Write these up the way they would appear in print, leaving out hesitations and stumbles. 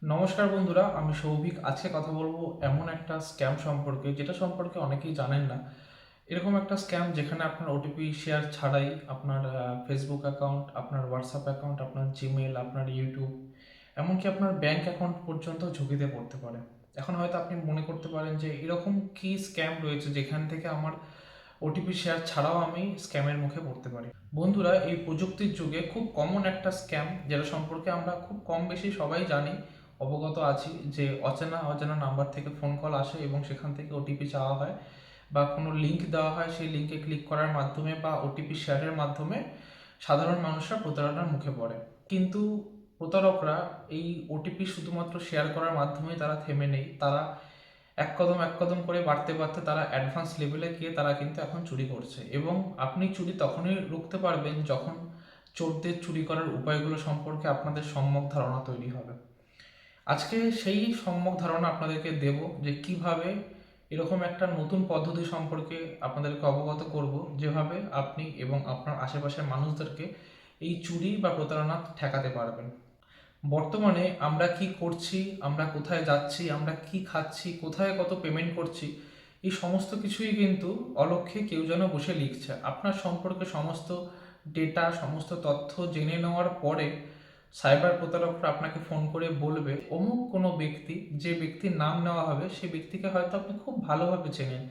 নমস্কার বন্ধুরা, আমি সৌভিক। আজকে কথা বলবো এমন একটা স্ক্যাম সম্পর্কে, যেটা সম্পর্কে অনেকেই জানেন না। এরকম একটা স্ক্যাম যেখানে আপনার ওটিপি শেয়ার ছাড়াই আপনার ফেসবুক অ্যাকাউন্ট, আপনার হোয়াটসঅ্যাপ অ্যাকাউন্ট, আপনার জিমেল, আপনার ইউটিউব, এমনকি আপনার ব্যাংক অ্যাকাউন্ট পর্যন্ত ঝুঁকিতে পড়তে পারে। এখন হয়তো আপনি মনে করতে পারেন যে এরকম কি স্ক্যাম রয়েছে যেখান থেকে আমার ওটিপি শেয়ার ছাড়াও আমি স্ক্যামের মুখে পড়তে পারি। বন্ধুরা, এই প্রযুক্তির যুগে খুব কমন একটা স্ক্যাম, যেটা সম্পর্কে আমরা খুব কম বেশি সবাই জানি, অবগত আছি, যে অচেনা অজানা নাম্বার থেকে ফোন কল আসে এবং সেখান থেকে ওটিপি চাওয়া হয় বা কোনো লিঙ্ক দেওয়া হয়। সেই লিঙ্কে ক্লিক করার মাধ্যমে বা ওটিপি শেয়ারের মাধ্যমে সাধারণ মানুষরা প্রতারণার মুখে পড়ে। কিন্তু প্রতারকরা এই ওটিপি শুধুমাত্র শেয়ার করার মাধ্যমেই তারা থেমে নেই। তারা এক কদম করে বাড়তে বাড়তে তারা অ্যাডভান্স লেভেলে গিয়ে তারা কিন্তু এখন চুরি করছে। এবং আপনি চুরি তখনই রুখতে পারবেন যখন চোরদের চুরি করার উপায়গুলো সম্পর্কে আপনাদের সম্যক ধারণা তৈরি হবে। আজকে সেই সম্যক ধারণা আপনাদেরকে দেব, যে কিভাবে এরকম একটা নতুন পদ্ধতি সম্পর্কে আপনাদেরকে অবগত করব, যেভাবে আপনি এবং আপনার আশেপাশের মানুষদেরকে এই চুরি বা প্রতারণা ঠেকাতে পারবেন। বর্তমানে আমরা কি করছি, আমরা কোথায় যাচ্ছি, আমরা কি খাচ্ছি, কোথায় কত পেমেন্ট করছি, এই সমস্ত কিছুই কিন্তু অলক্ষ্যে কেউ যেন বসে লিখছে। আপনার সম্পর্কে সমস্ত ডেটা, সমস্ত তথ্য জেনে নেওয়ার পরে সাইবার প্রতারকরা আপনাকে ফোন করে বলবে অমুক কোনো ব্যক্তি, যে ব্যক্তির নাম নেওয়া হবে সেই ব্যক্তিকে হয়তো আপনি খুব ভালোভাবে চেনেন।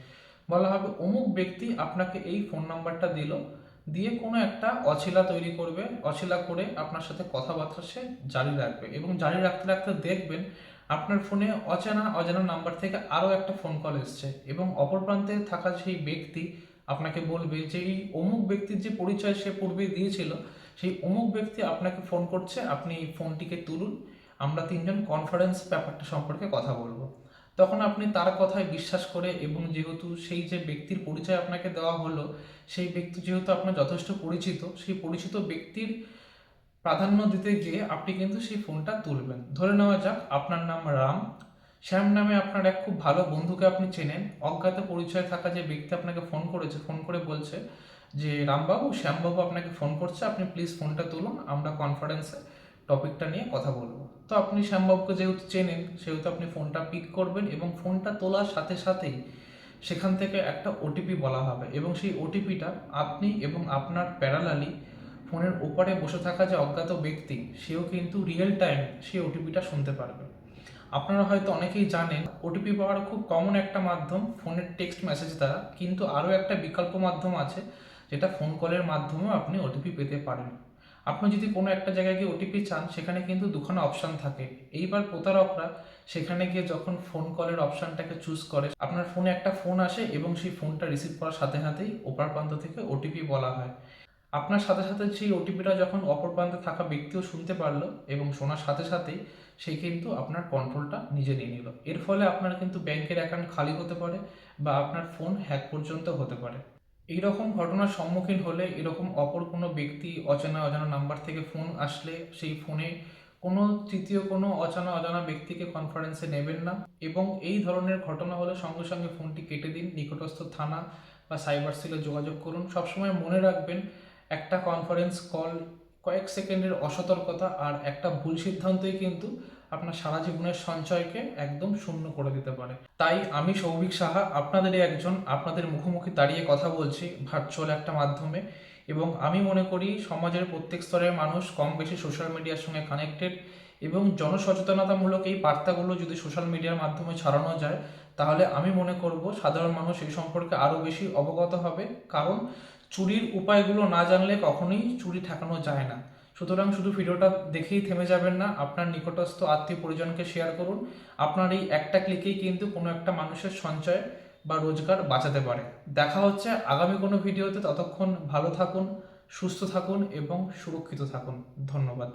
বলা হবে অমুক ব্যক্তি আপনাকে এই ফোন নাম্বারটা দিল, দিয়ে কোনো একটা অছিলা তৈরি করবে, অছিলা করে আপনার সাথে কথাবার্তা সে জারি রাখবে এবং জারি রাখতে রাখতে দেখবেন আপনার ফোনে অজানা অজানা নাম্বার থেকে আরও একটা ফোন কল এসছে এবং অপর প্রান্তে থাকা সেই ব্যক্তি আপনাকে বলবে যে এই অমুক ব্যক্তির যে পরিচয় সে পূর্বে দিয়েছিল, সেই অমুক ব্যক্তি আপনাকে ফোন করছে, আপনি এই ফোনটিকে তুলুন, আমরা তিনজন কনফারেন্স ব্যাপারটা সম্পর্কে কথা বলবো। তখন আপনি তার কথায় বিশ্বাস করে, এবং যেহেতু সেই যে ব্যক্তির পরিচয় আপনাকে দেওয়া হলো, সেই ব্যক্তি যেহেতু আপনার যথেষ্ট পরিচিত, সেই পরিচিত ব্যক্তির প্রাধান্য দিতে গিয়ে আপনি কিন্তু সেই ফোনটা তুলবেন। ধরে নেওয়া যাক আপনার নাম রাম। শ্যাম নামে আপনার এক খুব ভালো বন্ধুকে আপনি চেনেন। অজ্ঞাত পরিচয় থাকা যে ব্যক্তি আপনাকে ফোন করেছে, ফোন করে বলছে যে রামবাবু, শ্যামবাবু আপনাকে ফোন করছে, আপনি প্লিজ ফোনটা তুলুন, আমরা কনফারেন্সে টপিকটা নিয়ে কথা বলবো। তো আপনি শ্যামবাবুকে যেহেতু চেনেন, সেহেতু আপনি ফোনটা পিক করবেন এবং ফোনটা তোলার সাথে সাথেই সেখান থেকে একটা ওটিপি বলা হবে এবং সেই ওটিপিটা আপনি এবং আপনার প্যারালালি ফোনের ওপারে বসে থাকা যে অজ্ঞাত ব্যক্তি, সেও কিন্তু রিয়েল টাইম সেই ওটিপিটা শুনতে পারবে। আপনারা হয়তো অনেকেই জানেন ওটিপি পাওয়ার খুব কমন একটা মাধ্যম ফোনের টেক্সট মেসেজ দ্বারা, কিন্তু আরও একটা বিকল্প মাধ্যম আছে, যেটা ফোন কলের মাধ্যমেও আপনি ওটিপি পেতে পারেন। আপনি যদি কোনো একটা জায়গায় গিয়ে ওটিপি চান, সেখানে কিন্তু দুখানা অপশান থাকে। এইবার প্রতারকরা সেখানে গিয়ে যখন ফোন কলের অপশানটাকে চুজ করে, আপনার ফোনে একটা ফোন আসে এবং সেই ফোনটা রিসিভ করার সাথে সাথেই ওপার প্রান্ত থেকে ওটিপি বলা হয়। আপনার সাথে সাথে সেই ওটিপিটা যখন অপর প্রান্তে থাকা ব্যক্তিও শুনতে পারলো এবং শোনার সাথে সাথেই সে কিন্তু আপনার কন্ট্রোলটা নিজে নিয়ে নিল। এর ফলে আপনার কিন্তু ব্যাংকের অ্যাকাউন্ট খালি হতে পারে বা আপনার ফোন হ্যাক পর্যন্ত হতে পারে। এইরকম ঘটনার সম্মুখীন হলে, এরকম অপর কোনো ব্যক্তি অচেনা অজানা নাম্বার থেকে ফোন আসলে, সেই ফোনে কোনো তৃতীয় কোনো অজানা অজানা ব্যক্তিকে কনফারেন্সে নেবেন না। এবং এই ধরনের ঘটনা হলে সঙ্গে সঙ্গে ফোনটি কেটে দিন, নিকটস্থ থানা বা সাইবার সেলে যোগাযোগ করুন। সবসময় মনে রাখবেন, একটা কনফারেন্স কল, কয়েক সেকেন্ডের অসতর্কতা আর একটা ভুল সিদ্ধান্তই কিন্তু আপনার সারা জীবনের সঞ্চয়কে একদম শূন্য করে দিতে পারে। তাই আমি সৌভিক সাহা, আপনাদেরই একজন, আপনাদের মুখোমুখি দাঁড়িয়ে কথা বলছি ভার্চুয়াল একটা মাধ্যমে। এবং আমি মনে করি সমাজের প্রত্যেক স্তরের মানুষ কম বেশি সোশ্যাল মিডিয়ার সঙ্গে কানেক্টেড, এবং জনসচেতনতামূলক এই বার্তাগুলো যদি সোশ্যাল মিডিয়ার মাধ্যমে ছড়ানো যায়, তাহলে আমি মনে করব সাধারণ মানুষ এই সম্পর্কে আরও বেশি অবগত হবে। কারণ চুরির উপায়গুলো না জানলে কখনোই চুরি ঠেকানো যায় না। সুতরাং শুধু ভিডিওটা দেখেই থেমে যাবেন না, আপনার নিকটস্থ আত্মীয় পরিজনকে শেয়ার করুন। আপনার এই একটা ক্লিকেই কিন্তু কোনো একটা মানুষের সঞ্চয় বা রোজগার বাঁচাতে পারে। দেখা হচ্ছে আগামী কোনো ভিডিওতে। ততক্ষণ ভালো থাকুন, সুস্থ থাকুন এবং সুরক্ষিত থাকুন। ধন্যবাদ।